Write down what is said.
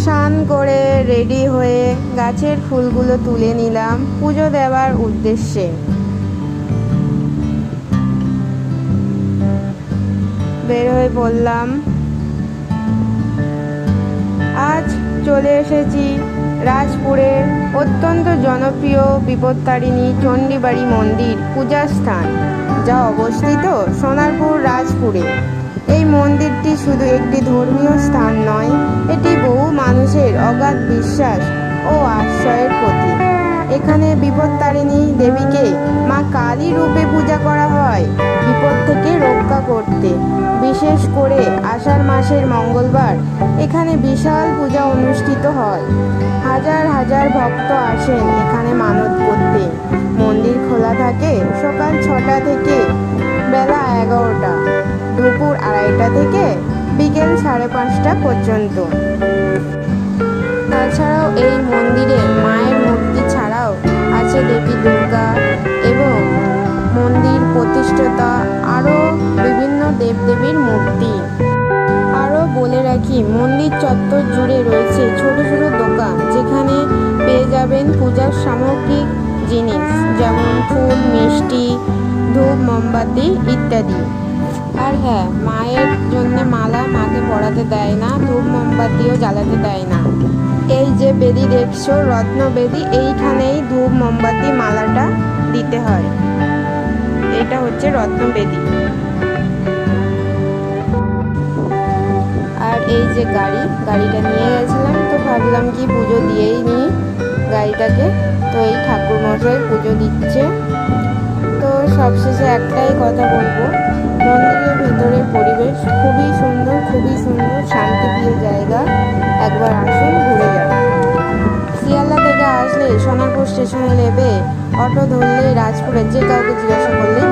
স্নান করে রেডি হয়ে গাছের ফুলগুলো তুলে নিলাম পুজো দেওয়ার উদ্দেশ্যে। বের হয়ে পড়লাম। আজ চলে এসেছি রাজপুরের অত্যন্ত জনপ্রিয় বিপত্তারিণী চণ্ডীবাড়ি মন্দির পূজার স্থান, যা অবস্থিত সোনারপুর রাজপুরে। এই মন্দিরটি শুধু একটি ধর্মীয় স্থান নয়, এটি বহু মানুষের অগাধ বিশ্বাস ও আশ্রয়ের প্রতীক। এখানে বিপত্তারিণী দেবীকে মা কালী রূপে পূজা করা হয় বিপদ থেকে রক্ষা করতে। বিশেষ করে আষাঢ় মাসের মঙ্গলবার এখানে বিশাল পূজা অনুষ্ঠিত হয়। হাজার হাজার ভক্ত আসেন এখানে মানত করতে। মন্দির খোলা থাকে সকাল 6টা থেকে বেলা 11টা, দুপুর 2:30 থেকে বিকেল 5:30 পর্যন্ত। তাছাড়াও এই মন্দিরে মায়ের মূর্তি ছাড়াও আছে দেবী দুর্গা এবং মন্দির প্রতিষ্ঠাতা আরও বিভিন্ন দেবদেবীর মূর্তি। আরও বলে রাখি, মন্দির চত্বর জুড়ে রয়েছে ছোট ছোট দোকান, যেখানে পেয়ে যাবেন পূজার সামগ্রিক জিনিস যেমন ফুল, মিষ্টি, ধূপ, মোমবাতি ইত্যাদি। আর হ্যাঁ, মায়ের জন্য মালা মাকে পরাতে দেয় না, ধূপ মোমবাতিও জ্বালাতে দেয় না। এই যে বেদি দেখছো, রত্ন বেদি, এইখানেই ধূপ মোমবাতি মালাটা দিতে হয়। এটা হচ্ছে রত্ন বেদি। আর এই যে গাড়িটা নিয়ে গেছিলাম, তো ভাবলাম কি পুজো দিয়েই নিই গাড়িটাকে। তো এই ঠাকুর মশাই পুজো দিচ্ছে। তো সবশেষে একটাই কথা বলবো, মন্দিরের ভেতরের পরিবেশ খুবই সুন্দর, শান্তিপ্রিয় জায়গা। একবার আসুন, ঘুরে যান। শিয়ালদা থেকে আসলে সোনারপুর স্টেশনে নেমে অটো ধরলেই রাজপুরের যে কাউকে জিজ্ঞাসা করলেই